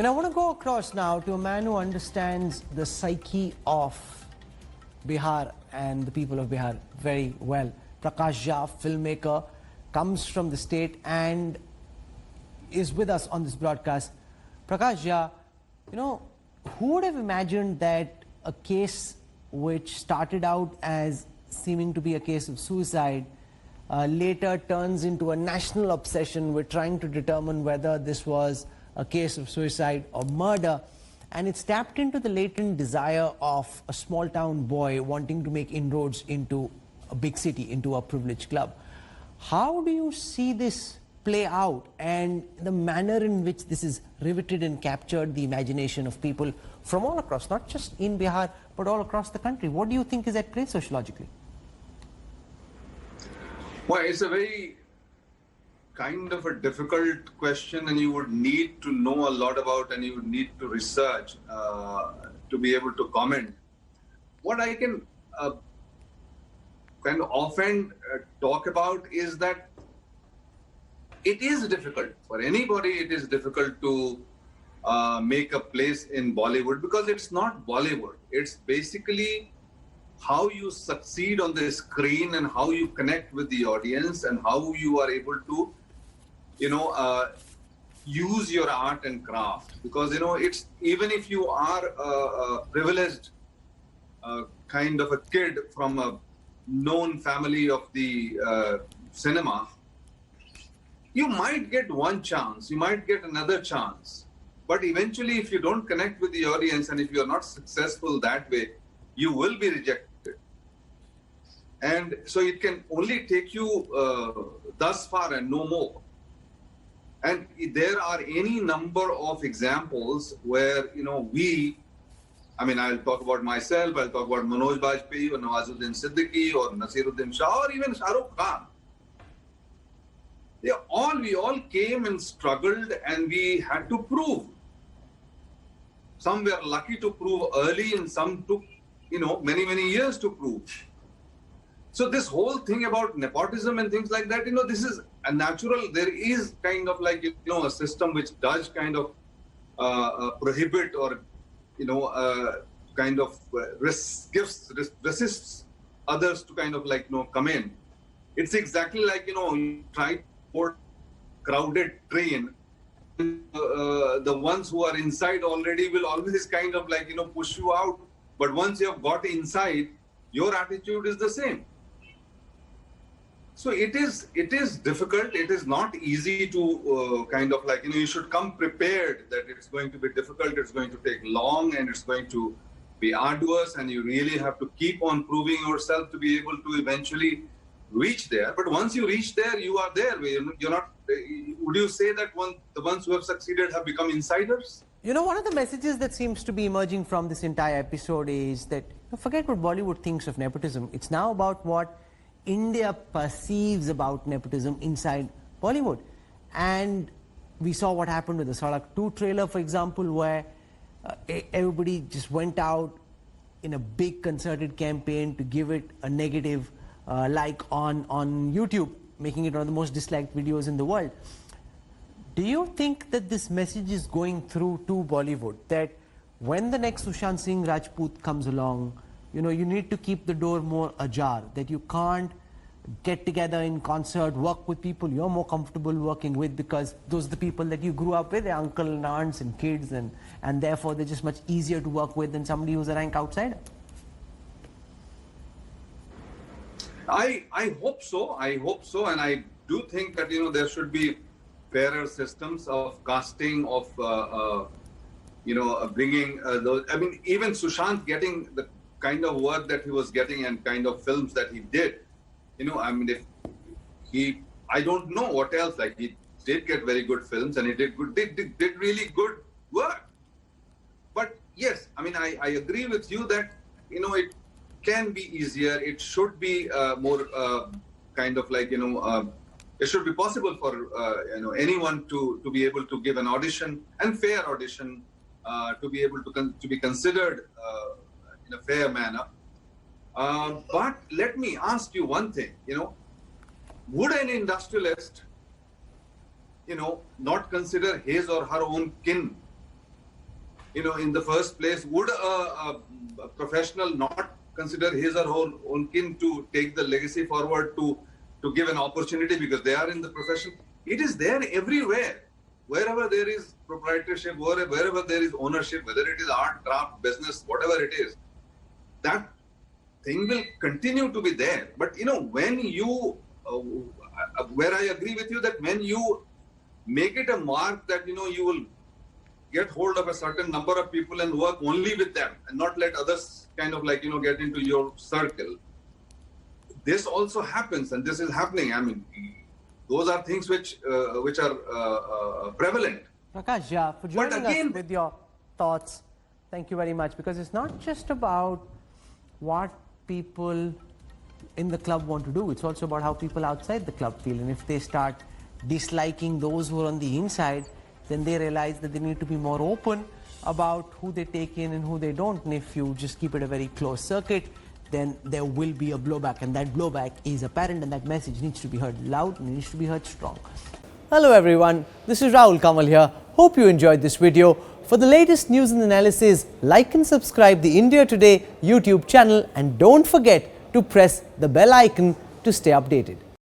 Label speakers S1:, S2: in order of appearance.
S1: And I want to go across now to a man who understands the psyche of Bihar and the people of Bihar very well. Prakash Jha, filmmaker, comes from the state and is with us on this broadcast. Prakash Jha, you know, who would have imagined that a case which started out as seeming to be a case of suicide later turns into a national obsession with trying to determine whether this was a case of suicide or murder, and it's tapped into the latent desire of a small town boy wanting to make inroads into a big city, into a privileged club. How do you see this play out, and the manner in which this is riveted and captured the imagination of people from all across, not just in Bihar, but all across the country? What do you think is at play sociologically?
S2: Well, it's a very kind of a difficult question, and you would need to know a lot about, and you would need to research to be able to comment. What I can kind of often talk about is that it is difficult for anybody. It is difficult to make a place in Bollywood, because it's not Bollywood. It's basically how you succeed on the screen and how you connect with the audience and how you are able to, use your art and craft. Because, it's, even if you are a privileged kind of a kid from a known family of the cinema, you might get one chance, you might get another chance. But eventually, if you don't connect with the audience and if you are not successful that way, you will be rejected. And so it can only take you thus far and no more. And there are any number of examples where, I'll talk about myself, I'll talk about Manoj Bajpayee or Nawazuddin Siddiqui or Nasiruddin Shah or even Shah Rukh Khan. We all came and struggled, and we had to prove. Some were lucky to prove early, and some took, many, many years to prove. So this whole thing about nepotism and things like that, this is a natural. There is kind of like, a system which does kind of prohibit or, kind of resists others to kind of like, come in. It's exactly like, you try to board crowded train. The ones who are inside already will always kind of like, push you out. But once you have got inside, your attitude is the same. So it is difficult. It is not easy to kind of like, you should come prepared that it's going to be difficult, it's going to take long, and it's going to be arduous, and you really have to keep on proving yourself to be able to eventually reach there. But once you reach there, you are there. You're not, would you say that the ones who have succeeded have become insiders?
S1: One of the messages that seems to be emerging from this entire episode is that, forget what Bollywood thinks of nepotism. It's now about what India perceives about nepotism inside Bollywood. And we saw what happened with the Sadak 2 trailer, for example, where everybody just went out in a big concerted campaign to give it a negative like on YouTube, making it one of the most disliked videos in the world. Do you think that this message is going through to Bollywood, that when the next Sushant Singh Rajput comes along, you need to keep the door more ajar, that you can't get together in concert, work with people you're more comfortable working with, because those are the people that you grew up with, their uncle and aunts and kids, and therefore they're just much easier to work with than somebody who's a rank outsider?
S2: I hope so. I hope so. And I do think that, there should be fairer systems of casting, of, bringing those. Even Sushant getting the kind of work that he was getting and kind of films that he did, if I don't know what else, like he did get very good films and he did really good work. But yes, I agree with you that, it can be easier. It should be more kind of like, it should be possible for, anyone to be able to give an audition, and fair audition, to be able to be considered in a fair manner. But let me ask you one thing, would an industrialist, not consider his or her own kin in the first place, would a professional not consider his or her own kin to take the legacy forward, to give an opportunity because they are in the profession? It is there everywhere. Wherever there is proprietorship, wherever there is ownership, whether it is art, craft, business, whatever it is, that thing will continue to be there. But when you, where I agree with you, that when you make it a mark that you will get hold of a certain number of people and work only with them and not let others kind of get into your circle. This also happens, and this is happening. I mean, those are things which are prevalent.
S1: Prakash Jha, for joining us with your thoughts. Thank you very much, because it's not just about what people in the club want to do. It's also about how people outside the club feel. And if they start disliking those who are on the inside, then they realize that they need to be more open about who they take in and who they don't. And if you just keep it a very closed circuit, then there will be a blowback, and that blowback is apparent, and that message needs to be heard loud and needs to be heard strong. Hello everyone, this is Rahul Kanwal here. Hope you enjoyed this video. For the latest news and analysis, like and subscribe the India Today YouTube channel, and don't forget to press the bell icon to stay updated.